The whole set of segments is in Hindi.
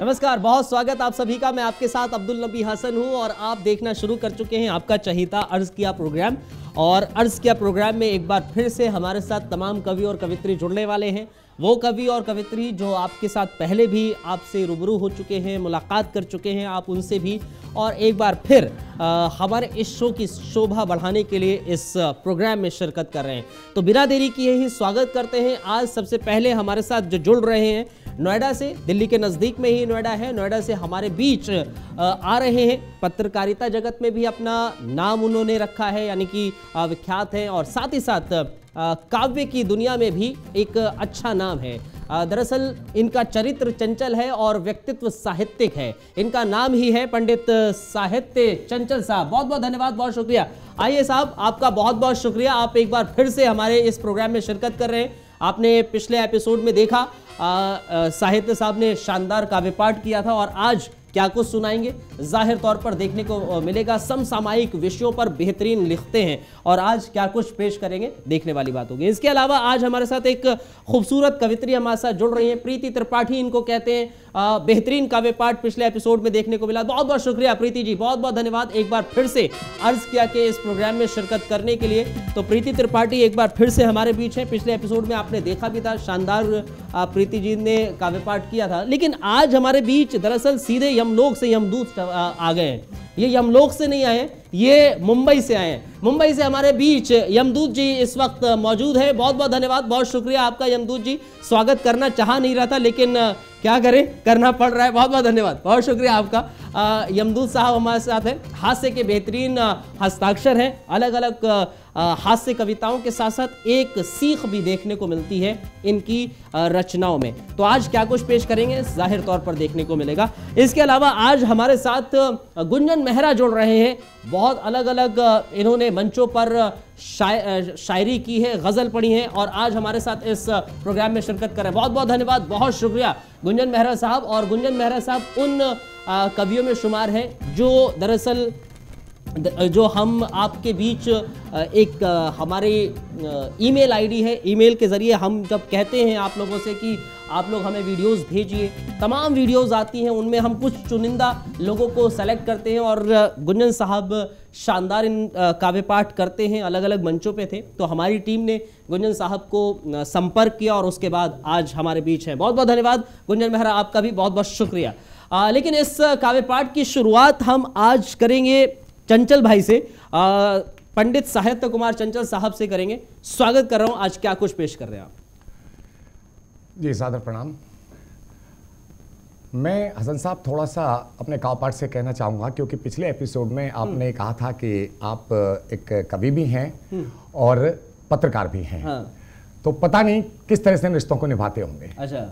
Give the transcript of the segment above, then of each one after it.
नमस्कार, बहुत स्वागत आप सभी का। मैं आपके साथ अब्दुल नबी हसन हूं और आप देखना शुरू कर चुके हैं आपका चहीता अर्ज किया प्रोग्राम। और अर्ज किया प्रोग्राम में एक बार फिर से हमारे साथ तमाम कवि और कवित्री जुड़ने वाले हैं। वो कवि और कवित्री जो आपके साथ पहले भी आपसे रूबरू हो चुके हैं, मुलाकात कर चुके हैं आप उनसे भी, और एक बार फिर हमारे इस शो की शोभा बढ़ाने के लिए इस प्रोग्राम में शिरकत कर रहे हैं। तो बिना देरी किए ही स्वागत करते हैं। आज सबसे पहले हमारे साथ जो जुड़ रहे हैं नोएडा से, दिल्ली के नज़दीक में ही नोएडा है, नोएडा से हमारे बीच आ रहे हैं। पत्रकारिता जगत में भी अपना नाम उन्होंने रखा है, यानी कि विख्यात है, और साथ ही साथ काव्य की दुनिया में भी एक अच्छा नाम है। दरअसल इनका चरित्र चंचल है और व्यक्तित्व साहित्यिक है। इनका नाम ही है पंडित साहित्य चंचल साहब। बहुत बहुत धन्यवाद, बहुत शुक्रिया। आइए साहब, आपका बहुत बहुत शुक्रिया, आप एक बार फिर से हमारे इस प्रोग्राम में शिरकत कर रहे हैं। आपने पिछले एपिसोड में देखा साहित्य साहब ने शानदार काव्य पाठ किया था, और आज क्या कुछ सुनाएंगे जाहिर तौर पर देखने को मिलेगा। समसामयिक विषयों पर बेहतरीन लिखते हैं, और आज क्या कुछ पेश करेंगे देखने वाली बात होगी। इसके अलावा आज हमारे साथ एक खूबसूरत कवित्री हमारे साथ जुड़ रही हैं, प्रीति त्रिपाठी इनको कहते हैं। बेहतरीन काव्य पाठ पिछले एपिसोड में देखने को मिला। बहुत बहुत शुक्रिया प्रीति जी, बहुत बहुत धन्यवाद एक बार फिर से अर्ज किया कि इस प्रोग्राम में शिरकत करने के लिए। तो प्रीति त्रिपाठी एक बार फिर से हमारे बीच है। पिछले एपिसोड में आपने देखा भी था, शानदार प्रीति जी ने काव्य पाठ किया था। लेकिन आज हमारे बीच दरअसल सीधे यमलोक से यमदूत आ गए हैं। ये यमलोक से नहीं आए, ये मुंबई से आए हैं। मुंबई से हमारे बीच यमदूत जी इस वक्त मौजूद है। बहुत बहुत धन्यवाद, बहुत शुक्रिया आपका यमदूत जी। स्वागत करना चाह नहीं रहा था, लेकिन क्या करें, करना पड़ रहा है। बहुत बहुत धन्यवाद, बहुत शुक्रिया आपका। यमदूत साहब हमारे साथ हैं। हास्य के बेहतरीन हस्ताक्षर हैं, अलग अलग हास्य कविताओं के साथ साथ एक सीख भी देखने को मिलती है इनकी रचनाओं में। तो आज क्या कुछ पेश करेंगे जाहिर तौर पर देखने को मिलेगा। इसके अलावा आज हमारे साथ गुंजन मेहरा जुड़ रहे हैं। बहुत अलग अलग इन्होंने मंचों पर शायरी की है, गज़ल पढ़ी है, और आज हमारे साथ इस प्रोग्राम में शिरकत कर रहे हैं। बहुत बहुत धन्यवाद, बहुत शुक्रिया गुंजन मेहरा साहब। और गुंजन मेहरा साहब उन कवियों में शुमार हैं जो दरअसल जो हम आपके बीच एक हमारी ईमेल आईडी है, ईमेल के ज़रिए हम जब कहते हैं आप लोगों से कि आप लोग हमें वीडियोस भेजिए, तमाम वीडियोस आती हैं, उनमें हम कुछ चुनिंदा लोगों को सेलेक्ट करते हैं। और गुंजन साहब शानदार इन काव्य पाठ करते हैं, अलग अलग मंचों पे थे। तो हमारी टीम ने गुंजन साहब को संपर्क किया और उसके बाद आज हमारे बीच हैं। बहुत बहुत धन्यवाद गुंजन मेहरा, आपका भी बहुत बहुत शुक्रिया। लेकिन इस काव्य पाठ की शुरुआत हम आज करेंगे चंचल भाई से, पंडित साहित्य कुमार चंचल साहब से करेंगे। स्वागत कर रहा हूं, आज क्या कुछ पेश कर रहे हैं आप? जी सादर प्रणाम। मैं हसन साहब थोड़ा सा अपने काव्य पाठ से कहना चाहूँगा, क्योंकि पिछले एपिसोड में आपने कहा था कि आप एक कवि भी हैं और पत्रकार भी हैं। हाँ। तो पता नहीं किस तरह से रिश्तों को निभाते होंगे। अच्छा।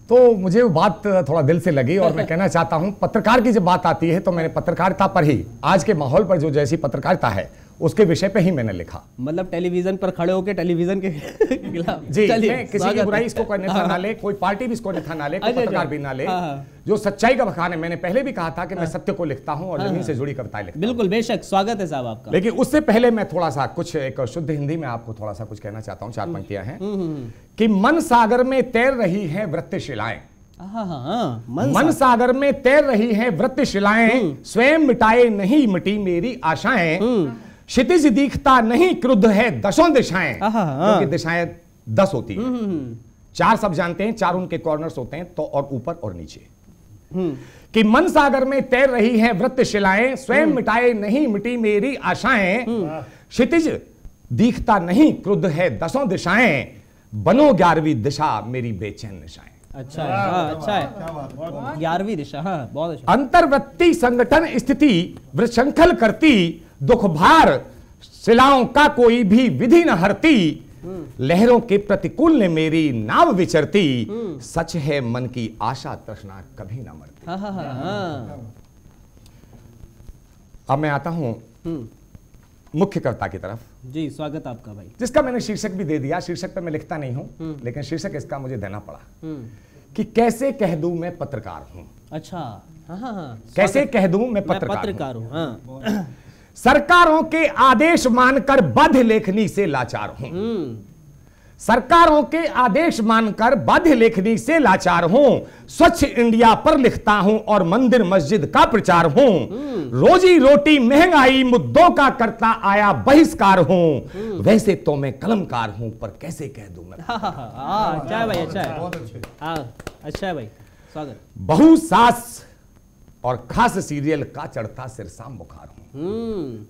तो मुझे वो बात थोड़ा दिल से लगी और मैं कहना चाहता हूँ, पत्रकार की जब बात आती है तो मैंने पत्रकारिता पर ही, आज के माहौल पर जो जैसी पत्रकारिता है उसके विषय पे ही मैंने लिखा। मतलब टेलीविजन पर खड़े होकर टेलीविजन के खिलाफ। जी, मैं किसी की बुराई इसको करने था ना ले, कोई पार्टी भी इसको निथा ना ले, कोई पत्रकार भी ना ले। जो सच्चाई का बखान है, मैंने पहले भी कहा था कि मैं सत्य को लिखता हूँ और जमीन से जुड़ी कविताएं लिखता हूं। बिल्कुल, बेशक, स्वागत है साहब आपका। लेकिन उससे पहले मैं थोड़ा सा कुछ एक शुद्ध हिंदी में आपको थोड़ा सा कुछ कहना चाहता हूँ। 4 पंक्तियां हैं कि मन सागर में तैर रही है वृत्तशिलाएं। मन सागर में तैर रही हैं वृत्तशिलाएं, स्वयं मिटाए नहीं मिटी मेरी आशाएं। क्षितिज दिखता नहीं क्रुद्ध है दशों दिशाएं, क्योंकि दिशाएं 10 होती हैं। 4 सब जानते हैं, 4 उनके कॉर्नर्स होते हैं, तो और ऊपर और नीचे। कि मन सागर में तैर रही हैं वृत्तशिलाएं, स्वयं मिटाए नहीं मिटी मेरी आशाएं। क्षितिज दिखता नहीं क्रुद्ध है दशों दिशाएं, बनो 11वीं दिशा मेरी बेचैन निशाएं। अच्छा है, हाँ, अच्छा है। 11वीं दिशा, हाँ, बहुत अच्छा। अंतर्वृत्ति संगठन स्थिति वृषंखल करती, दुख भार शिलाओं का कोई भी विधि न हरती। लहरों के प्रतिकूल ने मेरी नाव विचरती, सच है मन की आशा तृष्णा कभी न मरती। हाँ, हाँ, हाँ। अब मैं आता हूं मुख्य कविता की तरफ। जी, स्वागत आपका भाई। जिसका मैंने शीर्षक भी दे दिया। शीर्षक पे मैं लिखता नहीं हूं, लेकिन शीर्षक इसका मुझे देना पड़ा कि कैसे कह दूं मैं पत्रकार हूं। अच्छा, हाँ, हाँ, हाँ। कैसे कह दूं मैं पत्रकार हूं। हाँ। सरकारों के आदेश मानकर बद्ध लेखनी से लाचार हूं। सरकारों के आदेश मानकर बाध्य लेखनी से लाचार हूं, स्वच्छ इंडिया पर लिखता हूं और मंदिर मस्जिद का प्रचार हूं, रोजी रोटी महंगाई मुद्दों का करता आया बहिष्कार हूं, वैसे तो मैं कलमकार हूं पर कैसे कह दूं मैं। अच्छा है भाई, अच्छा है, अच्छा है भाई, स्वागत। बहु सास और खास सीरियल का चढ़ता सिरसाम बुखार हूं।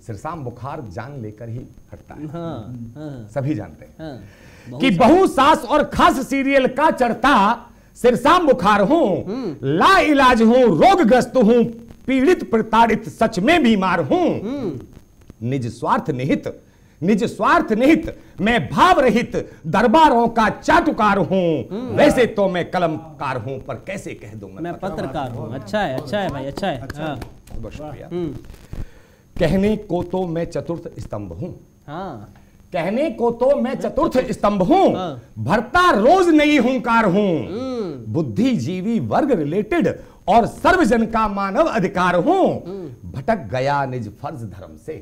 सिरसाम बुखार जान लेकर ही हटता है, सभी जानते हैं कि बहु सास और खास सीरियल का चढ़ता सिरसाम बुखार हूं, ला इलाज हूं, रोगग्रस्त हूं, पीड़ित प्रताड़ित सच में बीमार हूं, निज स्वार्थ निहित मैं भाव रहित दरबारों का चाटुकार हूं, वैसे तो मैं कलमकार हूं पर कैसे कह दूं मैं पत्रकार हूं। अच्छा है भाई, अच्छा है। बहुत शुक्रिया। कहने को तो मैं चतुर्थ स्तंभ हूं, कहने को तो मैं चतुर्थ स्तंभ हूं, भरता रोज नई हुंकार हूं, बुद्धिजीवी वर्ग रिलेटेड और सर्वजन का मानव अधिकार हूं, भटक गया निज फर्ज धर्म से,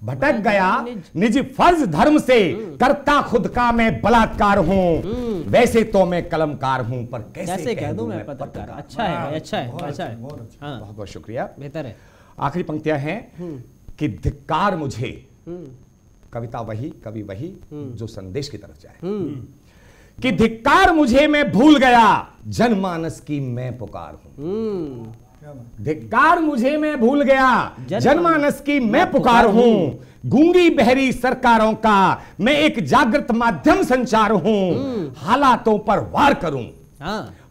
भटक गया निज फर्ज धर्म से, करता खुद का मैं बलात्कार हूं, वैसे तो मैं कलमकार हूं पर कैसे कह दूं मैं पत्रकार। अच्छा है भाई, अच्छा है, अच्छा है, बहुत बहुत शुक्रिया, बेहतर है। आखिरी पंक्तियां हैं कि धिक्कार मुझे, कविता वही कवि वही जो संदेश की तरफ जाए, कि धिक्कार मुझे मैं भूल गया जनमानस की मैं पुकार हूं, धिक्कार मुझे मैं भूल गया जनमानस की मैं पुकार हूं, गूंगी बहरी सरकारों का मैं एक जागृत माध्यम संचार हूं, हालातों पर वार करूं,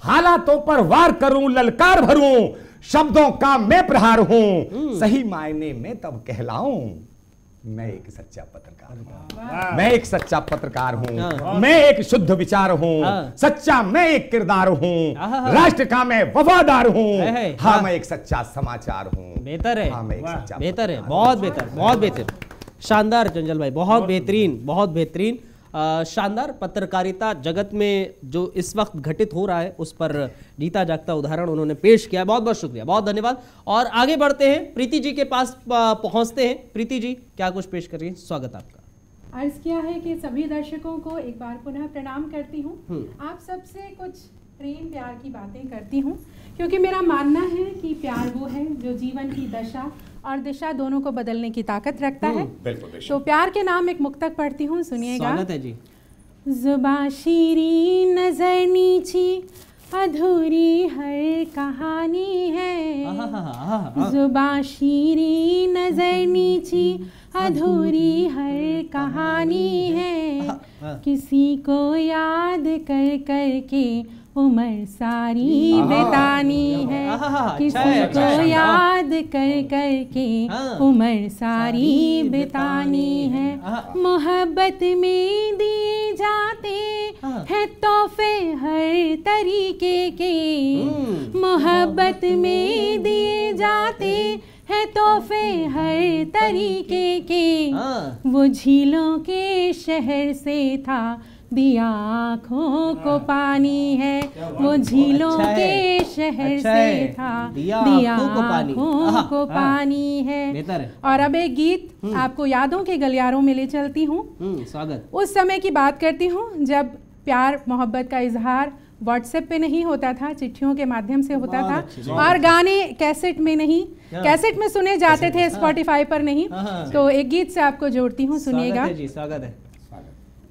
हालातों पर वार करूं, ललकार भरूं, शब्दों का मैं प्रहार हूं, सही मायने में तब कहलाऊं मैं एक सच्चा पत्रकार हूं, मैं एक सच्चा पत्रकार हूं, मैं एक शुद्ध विचार हूं, सच्चा मैं एक किरदार हूं, राष्ट्र का मैं वफादार हूं, हाँ मैं एक सच्चा समाचार हूं। बेहतर है, हाँ मैं एक सच्चा, बेहतर है, बहुत बेहतर, बहुत बेहतर, शानदार चंचल भाई, बहुत बेहतरीन, बहुत बेहतरीन, शानदार। पत्रकारिता जगत में जो इस वक्त घटित हो रहा है उस पर जीता जागता उदाहरण उन्होंने पेश किया। बहुत बहुत शुक्रिया, बहुत धन्यवाद। और आगे बढ़ते हैं, प्रीति जी के पास पहुंचते हैं। प्रीति जी क्या कुछ पेश करिए, स्वागत आपका। अर्ज किया है कि सभी दर्शकों को एक बार पुनः प्रणाम करती हूँ। आप सबसे कुछ प्रेम प्यार की बातें करती हूँ, क्योंकि मेरा मानना है कि प्यार वो है जो जीवन की दशा और दिशा दोनों को बदलने की ताकत रखता है। तो प्यार के नाम एक मुक्तक पढ़ती हूँ, सुनिएगा। स्वागत है जी। जुबां शीरी नजर नीची अधूरी हर कहानी है, जुबां शीरी नजर नीची अधूरी हर कहानी है, किसी को याद कर कर के उम्र सारी बितानी है, किसी को याद कर कर के उम्र सारी बितानी है, मोहब्बत में दिए जाते हैं तोहफे हर तरीके के, मोहब्बत में दिए जाते हैं तोहफे हर तरीके के, वो झीलों के शहर से था दिया आँखों को पानी है, वो झीलों के शहर से था दिया आँखों को पानी है। और अब एक गीत आपको यादों के गलियारों में ले चलती हूँ। स्वागत। उस समय की बात करती हूँ जब प्यार मोहब्बत का इजहार व्हाट्सएप पे नहीं होता था, चिट्ठियों के माध्यम से होता था, और गाने कैसेट में नहीं, कैसेट में सुने जाते थे, स्पॉटिफाई पर नहीं। तो एक गीत से आपको जोड़ती हूँ, सुनिएगा। स्वागत है।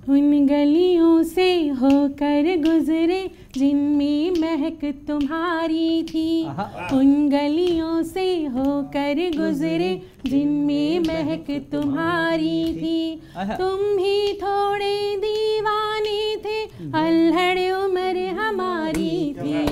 उन गलियों से होकर गुजरे जिनमें महक तुम्हारी थी, उन गलियों से होकर गुजरे जिनमें महक तुम्हारी थी, तुम ही थोड़े दीवाने थे, अल्हड़ उम्र हमारी थी,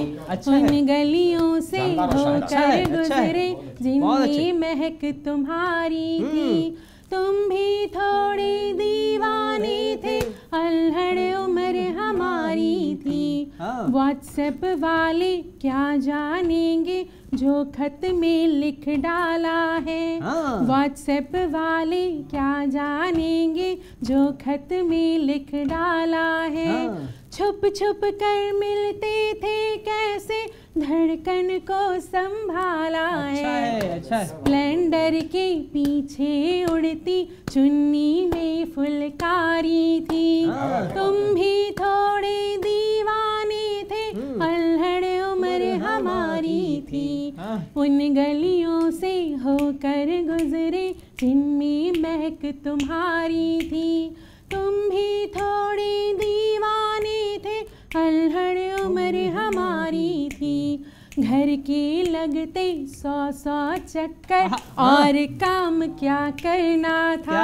उन गलियों से होकर गुजरे जिनमें महक तुम्हारी थी, तुम भी थोड़े दीवाने थे, अल्हड़ उम्र हमारी थी। व्हाट्सएप वाले क्या जानेंगे जो खत में लिख डाला है, व्हाट्सएप वाले क्या जानेंगे जो खत में लिख डाला है, छुप छुप कर मिलते थे कैसे धड़कन को संभाला है, स्प्लेंडर के पीछे उड़ती चुन्नी में फुलकारी थी, तुम भी थोड़े दीवाने थे, अल्हड़ उम्र हमारी थी, उन गलियों से होकर गुजरे जिनमें महक तुम्हारी थी। तुम भी थोड़े दीवाने थे, अल्हड़ उम्र हमारी थी, घर के लगते 100 चक्कर और काम क्या करना था।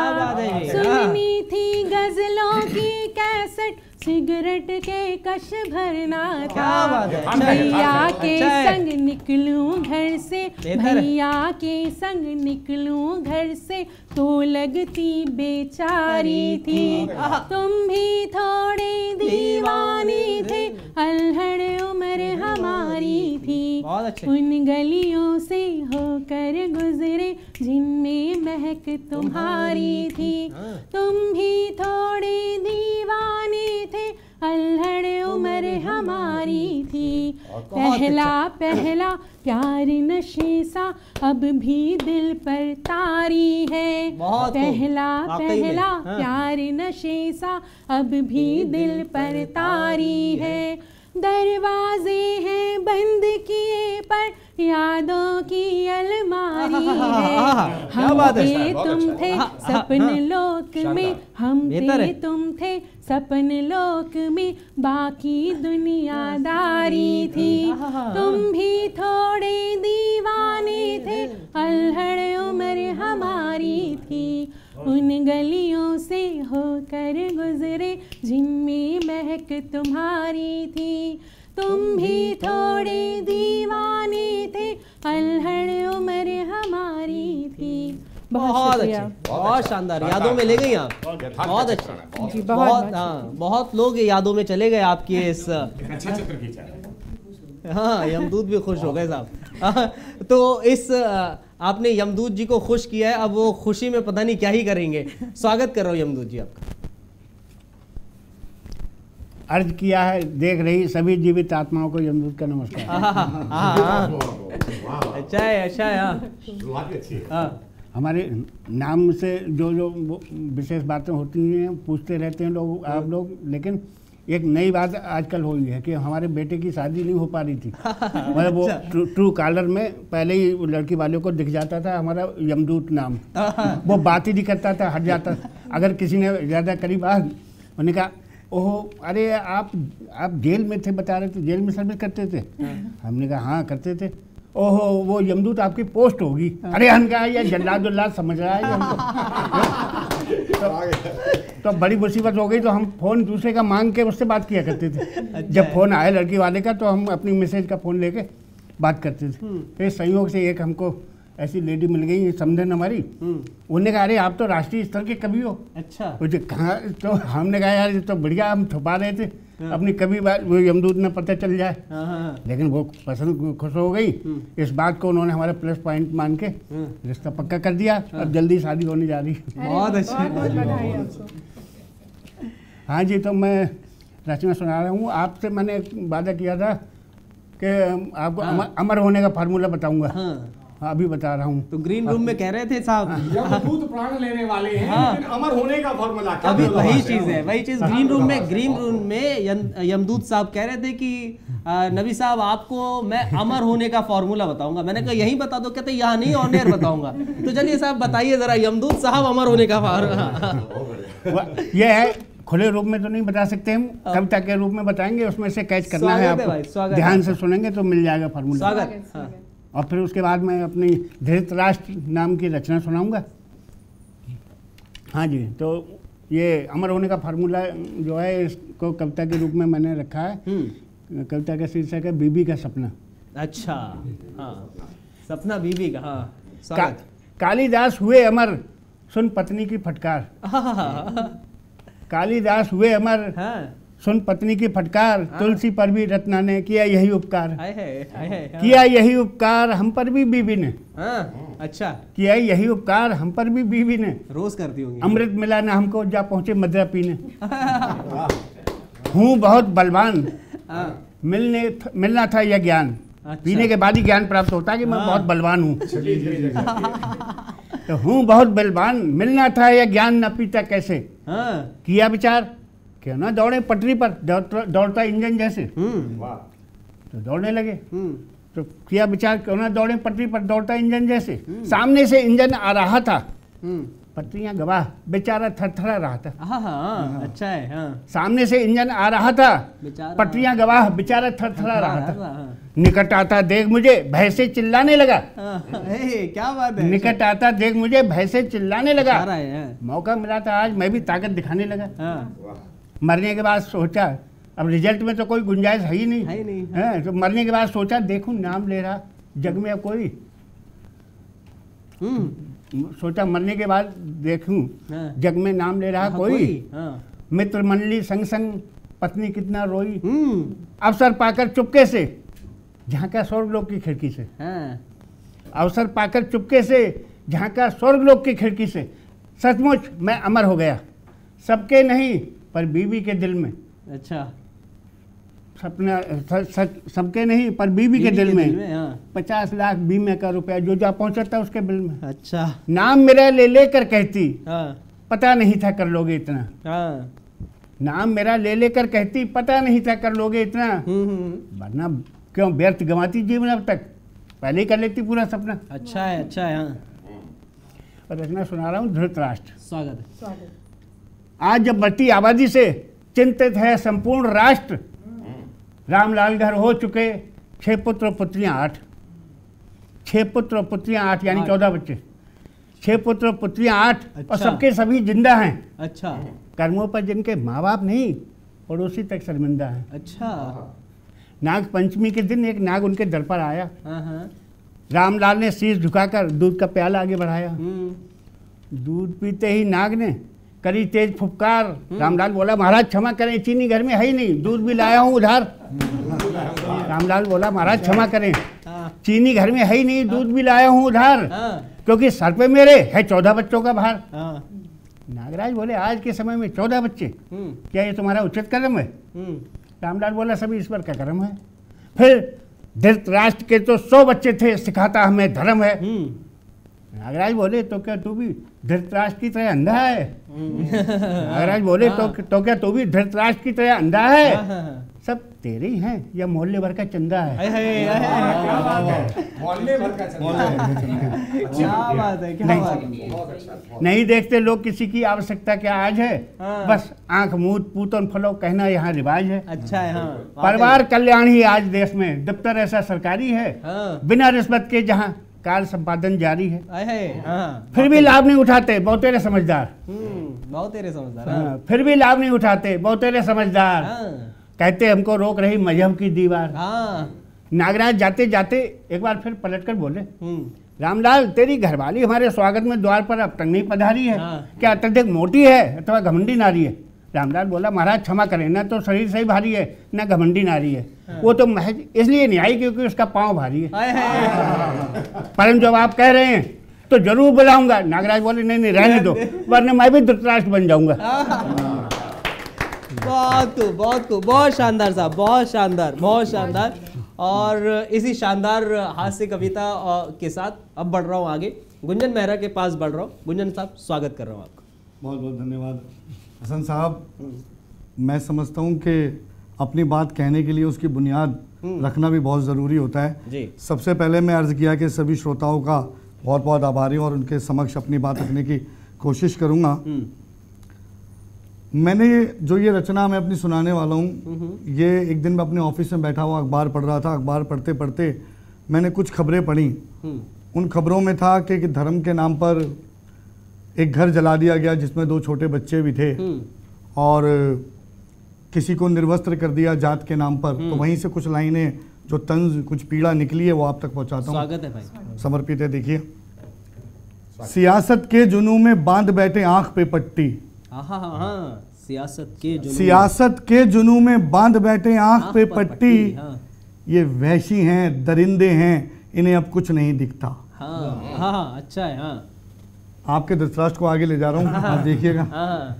सुननी थी गजलों की कैसेट, सिगरेट के कश भरना था। भैया के संग निकलूं घर से, भैया के संग निकलूं घर से, तो लगती बेचारी थी। तुम भी थोड़े दीवाने थे, अल्हड़ उम्र हमारी थी, उन गलियों से होकर गुजरे जिनमें महक तुम्हारी थी। तुम भी थोड़े दीवाने थे, अल्हड़ उम्र हमारी थी, पहला पहला प्यार नशे सा अब भी दिल पर तारी है। पहला पहला प्यार नशे सा अब भी दिल पर तारी है। दरवाजे हैं बंद किए पर यादों की अलमारी है। हम थे तुम थे सपन लोक में, हम थे तुम थे सपन लोक में, बाकी दुनियादारी थी। तुम भी थोड़े दीवाने थे, अल्हड़ उम्र हमारी थी, उन गलियों से होकर गुजरे जिनमें महक तुम्हारी थी। तुम भी थोड़े दीवाने थे, अल्हड़ उम्र हमारी थी। बहुत अच्छा, बहुत शानदार, यादों में ले गई आप, बहुत अच्छा जी, बहुत हाँ, बहुत लोग यादों में चले गए आपकी इस अच्छा चित्र खींचा। हाँ, यमदूत भी खुश हो गए साहब। तो इस आपने यमदूत जी को खुश किया है, अब वो खुशी में पता नहीं क्या ही करेंगे। स्वागत कर रहा हूँ यमदूत जी आपका। अर्ज किया है, देख रही सभी जीवित आत्माओं को यमदूत का नमस्कार। अच्छा है, अच्छा है। हमारे नाम से जो जो विशेष बातें होती हैं पूछते रहते हैं लोग, आप लोग, लेकिन एक नई बात आजकल हुई है कि हमारे बेटे की शादी नहीं हो पा रही थी। मतलब वो ट्रू कॉलर में पहले ही लड़की वालों को दिख जाता था हमारा यमदूत नाम, वो बात ही नहीं करता था, हट जाता। अगर किसी ने ज़्यादा करीब आ, उन्होंने कहा ओहो अरे आप जेल में थे, बता रहे थे जेल में सर्विस करते थे। हमने कहा हाँ करते थे। ओहो वो यमदूत आपकी पोस्ट होगी। अरे हम कहा ये जल्लाद समझ रहा है तो बड़ी मुसीबत हो गई। तो हम फ़ोन दूसरे का मांग के उससे बात किया करते थे। अच्छा, जब फ़ोन आया लड़की वाले का तो हम अपनी मैसेज का फ़ोन लेके बात करते थे। फिर संयोग से एक हमको ऐसी लेडी मिल गई समझन हमारी, उन्होंने कहा अरे आप तो राष्ट्रीय स्तर के कवि हो। अच्छा, कहाँ? तो हमने कहा यार ये तो बढ़िया, हम छुपा रहे थे अपनी कभी बात, वो यमदूत न पता चल जाए। लेकिन वो पसंद खुश हो गई। इस बात को उन्होंने हमारा प्लस पॉइंट मान के रिश्ता पक्का कर दिया। अब जल्दी शादी होने जा रही है। बहुत अच्छा। हाँ जी, तो मैं रचना सुना रहा हूँ। आपसे मैंने वादा किया था कि आपको अमर होने का फार्मूला बताऊंगा। हाँ, अभी बता रहा हूँ। तो ग्रीन रूम में कह रहे थे साहब यमदूत प्राण लेने वाले हैं, लेकिन अमर होने का फॉर्मूला क्या? अभी वही चीज है, वही चीज ग्रीन रूम में यमदूत साहब कह रहे थे कि नबी साहब आपको मैं अमर होने का फॉर्मूला बताऊंगा। मैंने कहा यही बता दो। कहते यहाँ नहीं, ऑन एयर बताऊंगा। तो चलिए साहब बताइए जरा, यमदूत साहब अमर होने का फॉर्मूला। ये है, खुले रूप में तो नहीं बता सकते हम, कविता के रूप में बताएंगे, उसमें से कैच करना है आपको। ध्यान से सुनेंगे तो मिल जाएगा फार्मूला। और फिर उसके बाद मैं अपनी धृतराष्ट्र नाम की रचना सुनाऊंगा। हाँ जी, तो ये अमर होने का फार्मूला जो है इसको कविता के रूप में मैंने रखा है। कविता का शीर्षक है बीबी का सपना। अच्छा, हाँ, सपना बीबी का। हाँ, कालिदास हुए अमर, सुन पत्नी की फटकार। कालिदास हुए अमर, सुन पत्नी की फटकार। तुलसी पर भी रत्ना ने किया यही उपकार। किया यही उपकार हम पर भी बीबी ने। अच्छा, किया यही उपकार हम पर भी बीबी ने। रोज करती होंगी। अमृत मिला ना हमको, जा पहुंचे मदरा पीने। हूँ बहुत बलवान, मिलना था यह ज्ञान। पीने के बाद ही ज्ञान प्राप्त होता है कि मैं बहुत बलवान हूँ। तो हूँ बहुत बलवान, मिलना था यह ज्ञान, न पीता कैसे। किया विचार, क्यों ना दौड़े पटरी पर, दौड़ता इंजन जैसे। तो दौड़ने लगे। तो किया विचार, क्यों ना दौड़े पटरी पर दौड़ता इंजन जैसे। सामने से इंजन आ रहा था, पटरियां गवाह, बेचारा थरथरा रहा था। हाँ, अच्छा है। हाँ। सामने से इंजन आ रहा था, पटरियां गवाह, बेचारा थरथरा रहा था। निकट आता देख मुझे भय से चिल्लाने लगा। क्या बात है। निकट आता देख मुझे भय से चिल्लाने लगा। मौका मिला था आज, मैं भी ताकत दिखाने लगा। मरने के बाद सोचा, अब रिजल्ट में तो कोई गुंजाइश है ही नहीं, है। तो मरने के बाद सोचा, देखूं नाम ले रहा जग में अब कोई। सोचा मरने के बाद देखूं जग में नाम ले रहा कोई। मित्र मंडली संग संग पत्नी कितना रोई। अवसर पाकर चुपके से झांका स्वर्गलोक की खिड़की से। अवसर पाकर चुपके से झांका स्वर्गलोक की खिड़की से। सचमुच मैं अमर हो गया, सबके नहीं पर बीवी के दिल में। अच्छा। सपना सबके नहीं पर बीवी के दिल में। 50 लाख बीमे का रुपया जो जा पहुंचता उसके बिल में। अच्छा। नाम मेरा ले लेकर कहती, पता नहीं था कर लोगे इतना। नाम मेरा ले लेकर कहती, पता नहीं था कर लोगे इतना। वरना क्यों व्यर्थ गंवाती जीवन अब तक, पहले ही कर लेती पूरा सपना। अच्छा है, अच्छा है। और रचना सुना रहा हूँ धृतराष्ट्र। स्वागत है। आज जब बढ़ती आबादी से चिंतित है संपूर्ण राष्ट्र, रामलाल घर हो चुके 6 पुत्र पुत्रियां 8। 6 पुत्र पुत्रियां 8 यानी 14 बच्चे। 6 पुत्र पुत्रियां 8। अच्छा। और सबके सभी जिंदा हैं। अच्छा। कर्मों पर जिनके माँ बाप नहीं, पड़ोसी तक शर्मिंदा है। अच्छा। नाग पंचमी के दिन एक नाग उनके दर पर आया। रामलाल ने शीश झुकाकर दूध का प्याला आगे बढ़ाया। दूध पीते ही नाग ने करी तेज फुफकार। रामलाल बोला, महाराज क्षमा करें, चीनी घर में है ही नहीं, दूध भी लाया हूँ उधार। रामलाल बोला, महाराज क्षमा करें, चीनी घर में है ही नहीं, दूध भी लाया हूँ उधार, क्योंकि सर पे मेरे है 14 बच्चों का भार। नागराज बोले, आज के समय में 14 बच्चे, क्या ये तुम्हारा उचित कर्म है? रामलाल बोला, सभी ईश्वर का कर्म है। फिर धृतराष्ट्र के तो 100 बच्चे थे, सिखाता हमें धर्म है। नागराज बोले, तो क्या तू भी धृतराष्ट्र की तरह अंधा है? नागराज बोले, तो क्या तू भी धृतराष्ट्र की तरह अंधा है? सब तेरे ही हैं या मोहल्ले भर का चंदा है? मोहल्ले भर का चंदा। क्या बात है, क्या बात है। नहीं देखते लोग किसी की आवश्यकता क्या आज है, बस आंख मूत पूतन फलो कहना यहाँ रिवाज है। अच्छा है। परिवार कल्याण ही आज देश में दफ्तर ऐसा सरकारी है, बिना रिश्वत के जहाँ कार्य संपादन जारी है। फिर भी लाभ नहीं उठाते बहुतेरे समझदार। बहुतेरे समझदार। फिर भी लाभ नहीं उठाते बहुतेरे समझदार। कहते हमको रोक रही मजहब की दीवार। नागराज जाते जाते एक बार फिर पलटकर बोले, रामलाल तेरी घरवाली हमारे स्वागत में द्वार पर अब तक नहीं पधारी है, क्या अत्यधिक मोटी है अथवा घमंडी नारी है? रामलाल बोला, महाराज क्षमा करें, ना तो शरीर से ही भारी है ना घमंडी नारी है, वो तो महज इसलिए नहीं आई क्योंकि उसका पाँव भारी है। परंतु जब आप कह रहे हैं तो जरूर बुलाऊंगा। नागराज बोले, नहीं रहने दो, वरना मैं भी धृतराष्ट्र बन जाऊंगा। बहुत शानदार साहब, बहुत शानदार, बहुत शानदार। और इसी शानदार हास्य कविता के साथ अब बढ़ रहा हूँ आगे, गुंजन मेहरा के पास बढ़ रहा हूँ। गुंजन साहब, स्वागत कर रहा हूँ आपका। बहुत बहुत धन्यवाद हसन साहब। मैं समझता हूँ कि अपनी बात कहने के लिए उसकी बुनियाद रखना भी बहुत ज़रूरी होता है जी। सबसे पहले मैं अर्ज़ किया कि सभी श्रोताओं का बहुत बहुत आभारी हूँ और उनके समक्ष अपनी बात रखने की कोशिश करूँगा। मैंने ये रचना मैं अपनी सुनाने वाला हूँ, ये एक दिन मैं अपने ऑफिस में बैठा हुआ अखबार पढ़ रहा था। अखबार पढ़ते पढ़ते मैंने कुछ खबरें पढ़ी। उन खबरों में था कि धर्म के नाम पर एक घर जला दिया गया जिसमें 2 छोटे बच्चे भी थे, और किसी को निर्वस्त्र कर दिया जात के नाम पर। तो वहीं से कुछ लाइनें जो तंज कुछ पीड़ा निकली है वो आप तक पहुंचाता हूँ। स्वागत है भाई। समर्पित है। देखिए, सियासत के जुनून में बांध बैठे आंख पे पट्टी। सियासत के जुनून में बांध बैठे आंख पे पट्टी। ये वहशी हैं, दरिंदे हैं, इन्हें अब कुछ नहीं दिखता। अच्छा है। आपके धृतराष्ट्र को आगे ले जा रहा हूँ, आप देखिएगा।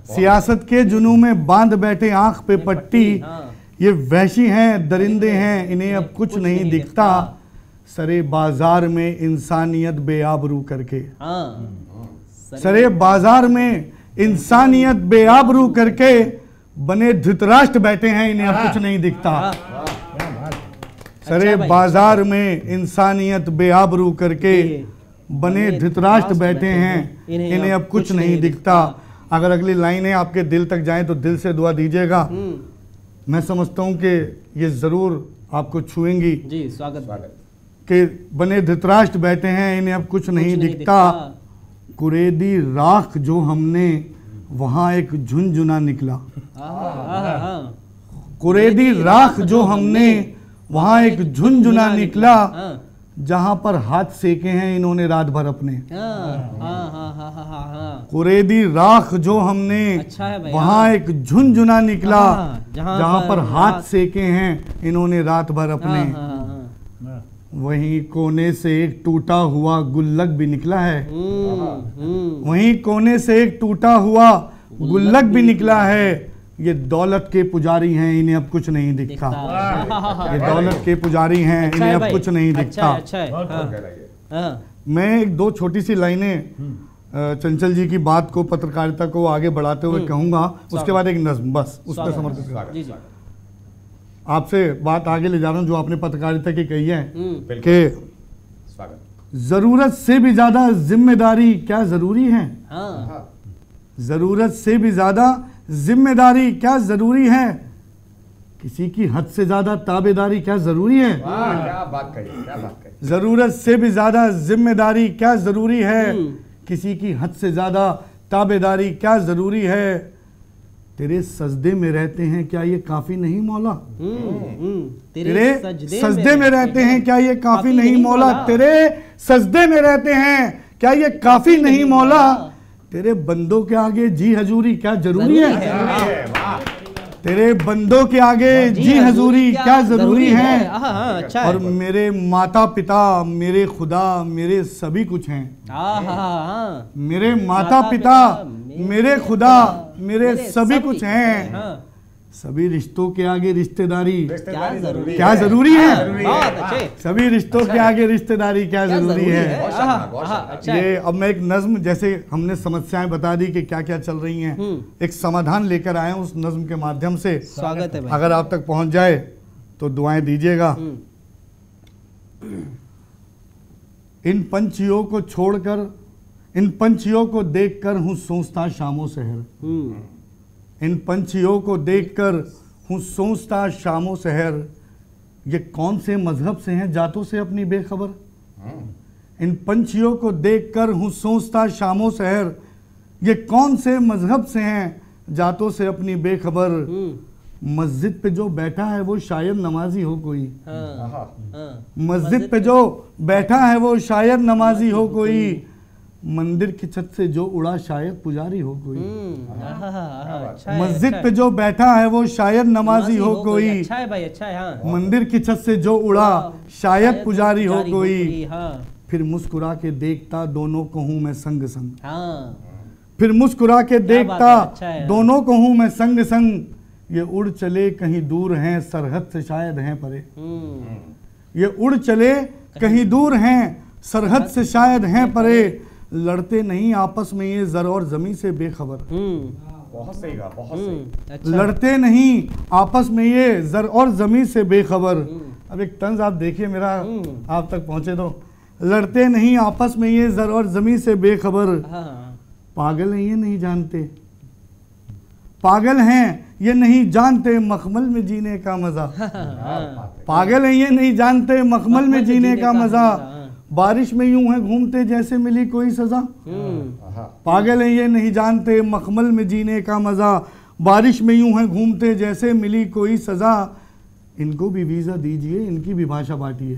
सियासत के जुनून में बांध बैठे आंख पे पट्टी। ये वहशी हैं, दरिंदे हैं, इन्हें अब कुछ नहीं दिखता। सरे बाजार में इंसानियत बेआबरू करके, सरे बाजार में इंसानियत बेआबरू करके बने धृतराष्ट्र बैठे हैं, इन्हें अब कुछ नहीं दिखता। सरे बाजार में इंसानियत बेआबरू करके बने धृतराष्ट्र बैठे हैं, इन्हें अब कुछ नहीं दिखता। अगर अगली लाइनें आपके दिल तक जाएं तो दिल से दुआ दीजिएगा। मैं समझता हूं कि ये जरूर आपको छुएंगी। जी, स्वागत। कि बने धृतराष्ट्र बैठे हैं, इन्हें अब कुछ नहीं दिखता। कुरेदी राख जो हमने वहां एक झुनझुना निकला। कुरेदी राख जो हमने वहां एक झुनझुना निकला, जहां पर हाथ सेके हैं इन्होंने रात भर अपने। कुरेदी राख जो हमने वहां एक झुनझुना निकला, जहां पर हाथ सेके हैं इन्होंने रात भर अपने। वहीं कोने से एक टूटा हुआ गुल्लक भी निकला है। वहीं कोने से एक टूटा हुआ गुल्लक भी निकला है। ये दौलत के पुजारी हैं, इन्हें अब कुछ नहीं दिखता। ये दौलत के पुजारी हैं, इन्हें अब कुछ नहीं दिखता। मैं एक दो छोटी सी लाइनें चंचल जी की बात को, पत्रकारिता को आगे बढ़ाते हुए कहूंगा, उसके बाद एक नज्म बस उस पर समर्पित कर आपसे बात आगे ले जा रहा हूं जो आपने पत्रकारिता की कही है कि जरूरत से भी ज्यादा जिम्मेदारी क्या जरूरी है। जरूरत से भी ज्यादा जिम्मेदारी क्या जरूरी है। किसी की हद से ज्यादा ताबेदारी क्या जरूरी है। क्या बात कही, क्या बात कही। जरूरत से भी ज्यादा जिम्मेदारी क्या जरूरी है। किसी की हद से ज्यादा ताबेदारी क्या जरूरी है। तेरे सजदे में रहते हैं क्या ये काफी नहीं मौला। तेरे सजदे में रहते हैं क्या ये काफी नहीं मौला। तेरे सजदे में रहते हैं क्या ये काफी नहीं मौला। तेरे बंदों के आगे जी हजूरी क्या जरूरी है। तेरे बंदों के आगे जी हजूरी क्या जरूरी है। और मेरे माता पिता, मेरे खुदा, मेरे सभी कुछ हैं। मेरे माता पिता, मेरे खुदा, मेरे सभी कुछ हैं। सभी रिश्तों के आगे रिश्तेदारी क्या जरूरी है। सभी रिश्तों के आगे रिश्तेदारी क्या जरूरी है। ये अब मैं एक नज्म, जैसे हमने समस्याएं बता दी कि क्या क्या चल रही हैं, एक समाधान लेकर आए उस नज्म के माध्यम से। स्वागत है भाई। अगर आप तक पहुंच जाए तो दुआएं दीजिएगा। इन पंछियों को छोड़कर, इन पंछियों को देखकर हूँ सोचता शामों शहर। इन पंछियों को देखकर हूँ सोचता शामों शहर। ये कौन से मजहब से हैं जातों से अपनी बेखबर। इन पंछियों को देखकर हूँ सोचता शामों शहर। ये कौन से मजहब से हैं जातों से अपनी बेखबर। मस्जिद पे जो बैठा है वो शायद नमाजी हो कोई। मस्जिद पे जो बैठा है वो शायद नमाजी हो कोई। मंदिर की छत से जो उड़ा शायद पुजारी हो कोई। मस्जिद पे जो बैठा है वो शायद नमाजी हो कोई। अच्छा है भाई, अच्छा है। हाँ। मंदिर की छत से जो उड़ा शायद पुजारी हो कोई। फिर मुस्कुरा के देखता दोनों को हूं मैं संग संग। फिर मुस्कुरा के देखता दोनों को हूं मैं संग संग। ये उड़ चले कहीं दूर हैं सरहद से शायद हैं परे। ये उड़ चले कहीं दूर हैं सरहद से शायद हैं परे। लड़ते नहीं आपस में ये जर और जमी से बेखबर। बहुत सही कहा, बहुत सही। अच्छा। लड़ते नहीं आपस में ये जर और जमी से बेखबर। अब एक तंज आप देखिए मेरा, आप तक पहुंचे तो। लड़ते नहीं आपस में ये जर और जमी से बेखबर। पागल हैं ये नहीं जानते, पागल हैं ये नहीं जानते मखमल में जीने का मजा। पागल हैं ये नहीं जानते मखमल में जीने का मजा। बारिश में यूं है घूमते जैसे मिली कोई सजा। पागल हैं ये नहीं जानते मखमल में जीने का मजा। बारिश में यूं है घूमते जैसे मिली कोई सजा। इनको भी वीजा दीजिए, इनकी भी भाषा बांटिए।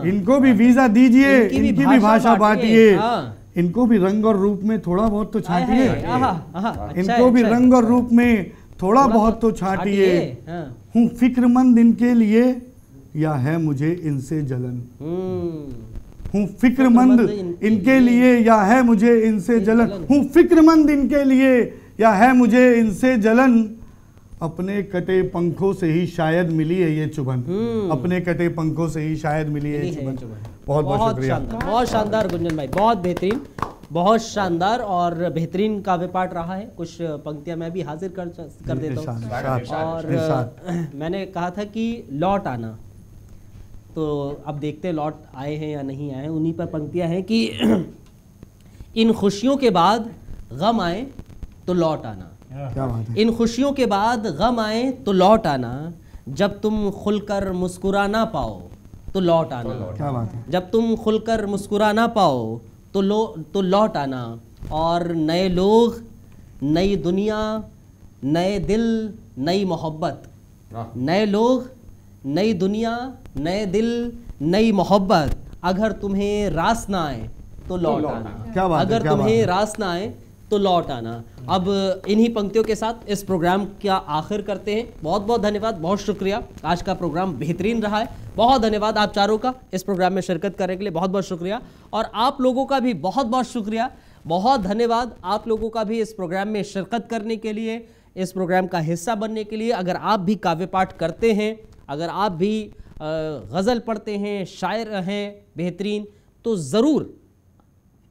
इनको भी वीजा दीजिए, इनकी भी भाषा बांटिए। इनको भी रंग और रूप में थोड़ा बहुत तो छांटिए। इनको भी रंग और रूप में थोड़ा बहुत तो छांटिए। हूँ फिक्रमंद इनके लिए या है मुझे इनसे जलन। हूँ फिक्रमंद इनके लिए या है मुझे इनसे जलन। हूँ फिक्रमंद इनके लिए या है मुझे इनसे जलन। अपने कटे पंखों से ही शायद मिली है ये चुभन। अपने कटे पंखों से ही शायद मिली है ये चुभन। बहुत बहुत शुक्रिया। बहुत शानदार गुंजन भाई, बहुत बेहतरीन। बहुत शानदार और बेहतरीन काव्य पाठ रहा है। कुछ पंक्तियां मैं भी हाजिर कर देता हूँ। और मैंने कहा था कि लौट आना, तो अब देखते हैं लौट आए हैं या नहीं आए। उन्हीं पर पंक्तियां हैं कि इन खुशियों के बाद गम आए तो लौट आना, क्या बात है। इन खुशियों के बाद गम आए तो लौट आना, जब तुम खुलकर मुस्कुरा ना पाओ तो लौट आना, क्या बात है। जब तुम खुलकर मुस्कुरा ना पाओ तो लौट आना। और नए लोग, नई दुनिया, नए दिल, नई मोहब्बत, नए लोग, नई दुनिया, नए दिल, नई मोहब्बत, अगर तुम्हें रास ना आए तो लौट आना, क्या बात है, अगर क्या बात तुम्हें है। रास ना आए तो लौट आना। अब इन्हीं पंक्तियों के साथ इस प्रोग्राम का आखिर करते हैं। बहुत बहुत धन्यवाद, बहुत शुक्रिया। आज का प्रोग्राम बेहतरीन रहा है। बहुत धन्यवाद आप चारों का इस प्रोग्राम में शिरकत करने के लिए, बहुत बहुत शुक्रिया। और आप लोगों का भी बहुत बहुत शुक्रिया, बहुत धन्यवाद आप लोगों का भी इस प्रोग्राम में शिरकत करने के लिए, इस प्रोग्राम का हिस्सा बनने के लिए। अगर आप भी काव्य पाठ करते हैं, अगर आप भी गज़ल पढ़ते हैं, शायर हैं बेहतरीन, तो ज़रूर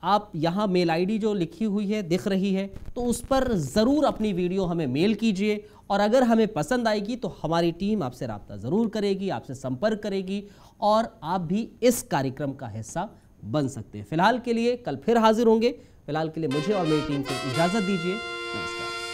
आप यहाँ मेल आईडी जो लिखी हुई है दिख रही है, तो उस पर ज़रूर अपनी वीडियो हमें मेल कीजिए। और अगर हमें पसंद आएगी तो हमारी टीम आपसे रब्ता ज़रूर करेगी, आपसे संपर्क करेगी और आप भी इस कार्यक्रम का हिस्सा बन सकते हैं। फ़िलहाल के लिए कल फिर हाजिर होंगे। फ़िलहाल के लिए मुझे और मेरी टीम को इजाज़त दीजिए। नमस्कार।